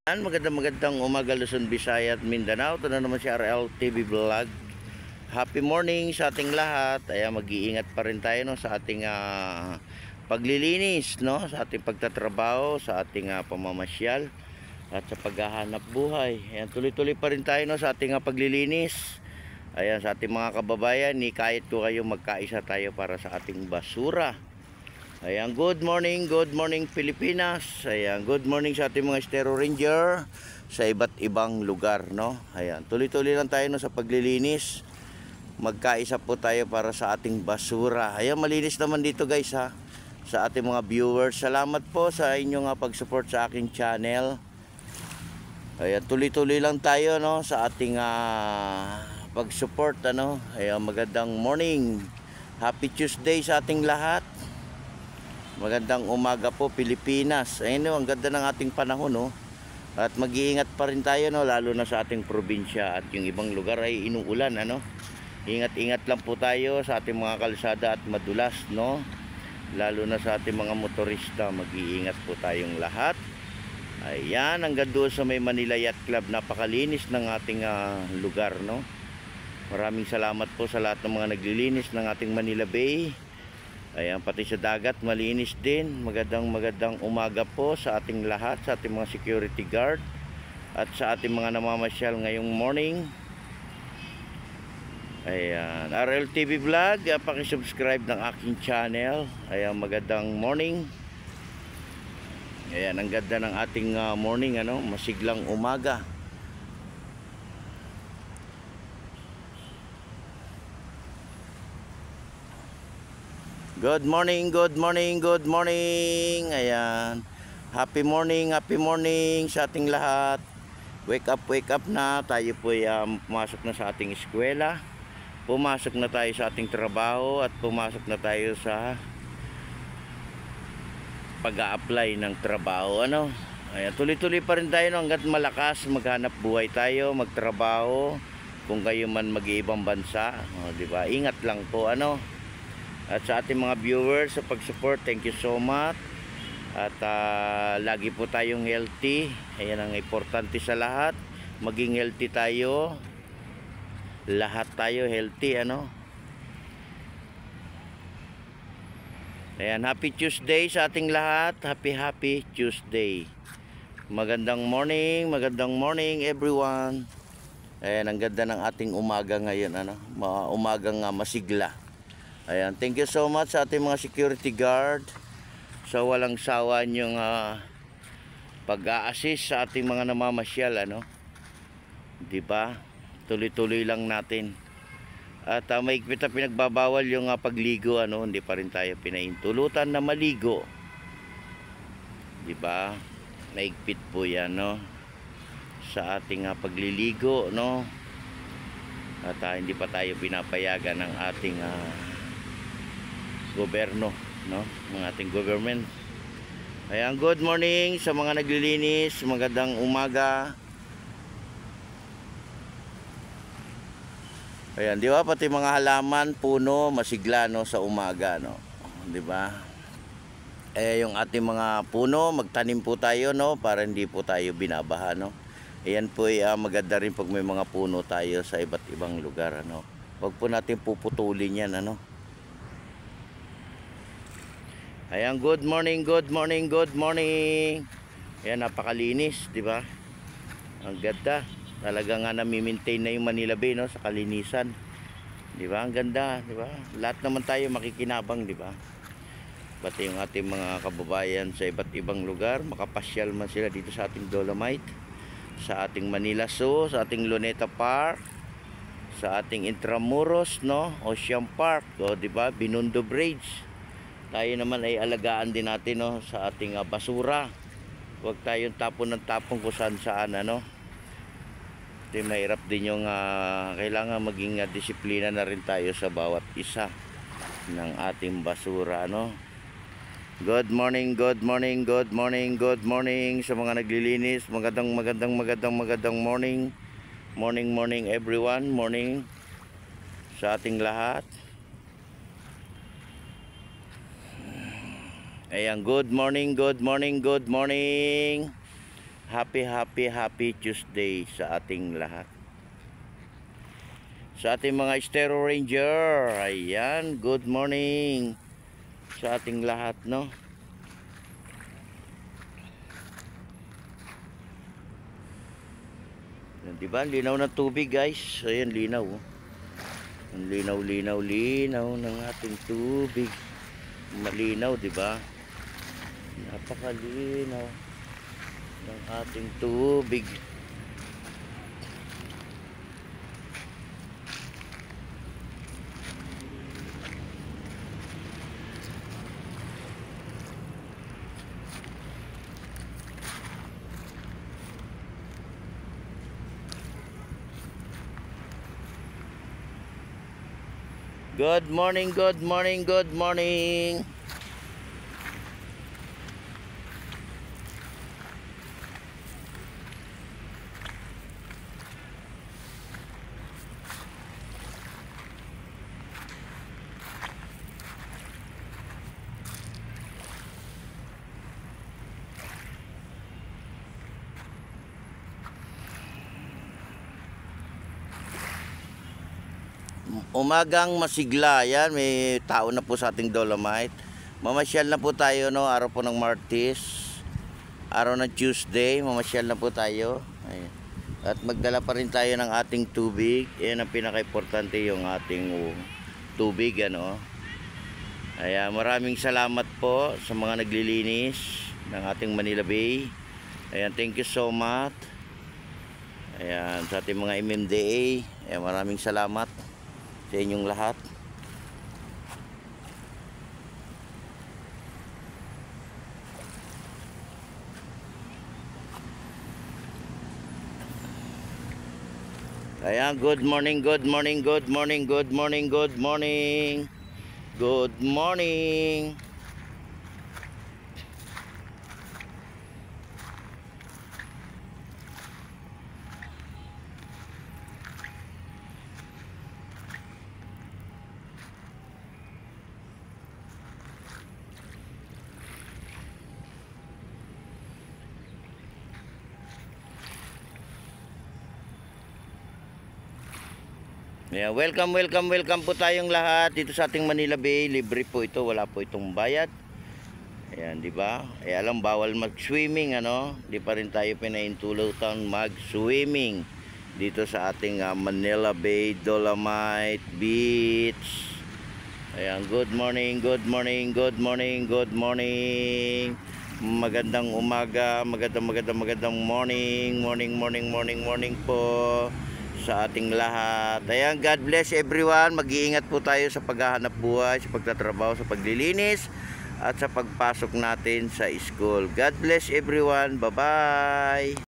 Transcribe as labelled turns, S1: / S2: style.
S1: Magandang umaga Luzon, Visayas at Mindanao. Ito na naman si RL TV Vlog. Happy morning sa ating lahat. Ay mag-iingat pa rin tayo no, sa ating paglilinis, no, sa ating pagtatrabaho, sa ating pamamasyal at sa paghahanap buhay. Ayan, tuloy-tuloy pa rin tayo no, sa ating paglilinis. Ayan, sa ating mga kababayan, kahit ko kayo magkaisa tayo para sa ating basura. Ayan, good morning Pilipinas. Ayan, good morning sa ating mga Estero Ranger sa iba't ibang lugar, no? Ayan, tuloy-tuloy lang tayo no, sa paglilinis. Magkaisa po tayo para sa ating basura. Ayan, malinis naman dito guys ha, sa ating mga viewers. Salamat po sa inyong pag-support sa aking channel. Ayan, tuloy-tuloy lang tayo no, sa ating pag-support ano. Ayan, magandang morning. Happy Tuesday sa ating lahat. Magandang umaga po Pilipinas. Ayun no, ang ganda ng ating panahon no. At mag-iingat pa rin tayo no, lalo na sa ating probinsya at yung ibang lugar ay inuulan ano. Ingat-ingat lang po tayo sa ating mga kalsada at madulas no. Lalo na sa ating mga motorista, mag-iingat po tayong lahat. Ayan, hanggang doon sa may Manila Yacht Club, napakalinis ng ating lugar no. Maraming salamat po sa lahat ng mga naglilinis ng ating Manila Bay. Ayan, pati sa dagat malinis din. Magandang umaga po sa ating lahat, sa ating mga security guard at sa ating mga namamasyal ngayong morning. Ayan, RL TV Vlog, paki-subscribe ng aking channel. Ayan, magandang morning. Ayan, ang ganda ng ating morning ano, masiglang umaga. Good morning. Ayan. Happy morning sa ating lahat. Wake up na. Tayo po ay pumasok na sa ating eskwela. Pumasok na tayo sa ating trabaho at pumasok na tayo sa pag-a-apply ng trabaho ano. Ayan, tuloy-tuloy pa rin tayo no, hanggat malakas maghanap buhay tayo, magtrabaho. Kung kayo man mag-iibang bansa, di ba? Ingat lang po ano. At sa ating mga viewers sa pag-support, thank you so much. At lagi po tayong healthy. Ayan ang importante sa lahat. Maging healthy tayo. Lahat tayo healthy ano. Ayan, happy Tuesday sa ating lahat. Happy Tuesday. Magandang morning everyone. Ayan, ang ganda ng ating umaga ngayon ano. Umagang masigla. Ayan, thank you so much sa ating mga security guard sa walang sawa niyong pag-a-assist sa ating mga namamasyal ano. 'Di ba? Tuloy-tuloy lang natin. At maigpit na pinagbabawal yung pagligo ano, hindi pa rin tayo pinaintulutan na maligo. 'Di ba? Maigpit po 'yan no sa ating pagliligo no. At hindi pa tayo pinapayagan ng ating gobyerno no, ng ating government. Ayan, good morning sa mga naglilinis, magandang umaga. Ayan, di ba pati mga halaman, puno, masigla no sa umaga no, di ba? Yung ating mga puno, magtanim po tayo no para hindi po tayo binabaha no. Ayan po ay maganda rin pag may mga puno tayo sa iba't ibang lugar ano. Huwag po natin puputulin yan ano. Ayan, good morning. Ayan, napakalinis, di ba? Ang ganda. Talaga nga nami-maintain na yung Manila Bay no sa kalinisan. Di ba? Ang ganda, di ba? Lahat naman tayo makikinabang, di ba? Pati yung ating mga kababayan sa iba't ibang lugar, makapasyal man sila dito sa ating Dolomite, sa ating Manila Zoo, sa ating Luneta Park, sa ating Intramuros, no? Ocean Park, o di ba? Binondo Bridge. Tayo naman ay alagaan din natin no sa ating basura. Huwag tayong tapon ng tapon kung saan ano. Ito mahirap din yung kailangan maging disiplina na rin tayo sa bawat isa ng ating basura no. Good morning sa mga naglilinis. Magandang morning. Morning everyone. Morning sa ating lahat. Ayan, good morning. happy Tuesday sa ating lahat. Sa ating mga Estero Ranger, ayan, good morning sa ating lahat, no? Diba, linaw ng tubig, guys. Ayan, linaw. Ang linaw ng ating tubig. Malinaw, diba? Napakalinaw ng ating tubig. Good morning, good morning, good morning. Umagang masigla, yan, may tao na po sa ating Dolomite. Mamasyal na po tayo, no, araw po ng Martes, araw ng Tuesday, mamasyal na po tayo. Ayan. At magdala pa rin tayo ng ating tubig. Yan ang pinaka-importante, yung ating tubig, ano. Ayan, maraming salamat po sa mga naglilinis ng ating Manila Bay. Ayan, thank you so much. Ayan, sa ating mga MMDA, ayan, maraming salamat sa inyong lahat. Ayan, good morning, good morning, good morning, good morning, good morning. Good morning. Yeah, welcome po tayong lahat dito sa ating Manila Bay. Libre po ito, wala po itong bayad. Ayan, di ba? Eh, alam, bawal mag-swimming, ano? Di pa rin tayo pinaintulutan mag-swimming dito sa ating Manila Bay, Dolomite Beach. Ayan, good morning, good morning, good morning, good morning. Magandang umaga, magandang morning po sa ating lahat. Ayan, God bless everyone. Mag-iingat po tayo sa paghahanap buhay, sa pagtatrabaho, sa paglilinis, at sa pagpasok natin sa school. God bless everyone. Bye-bye.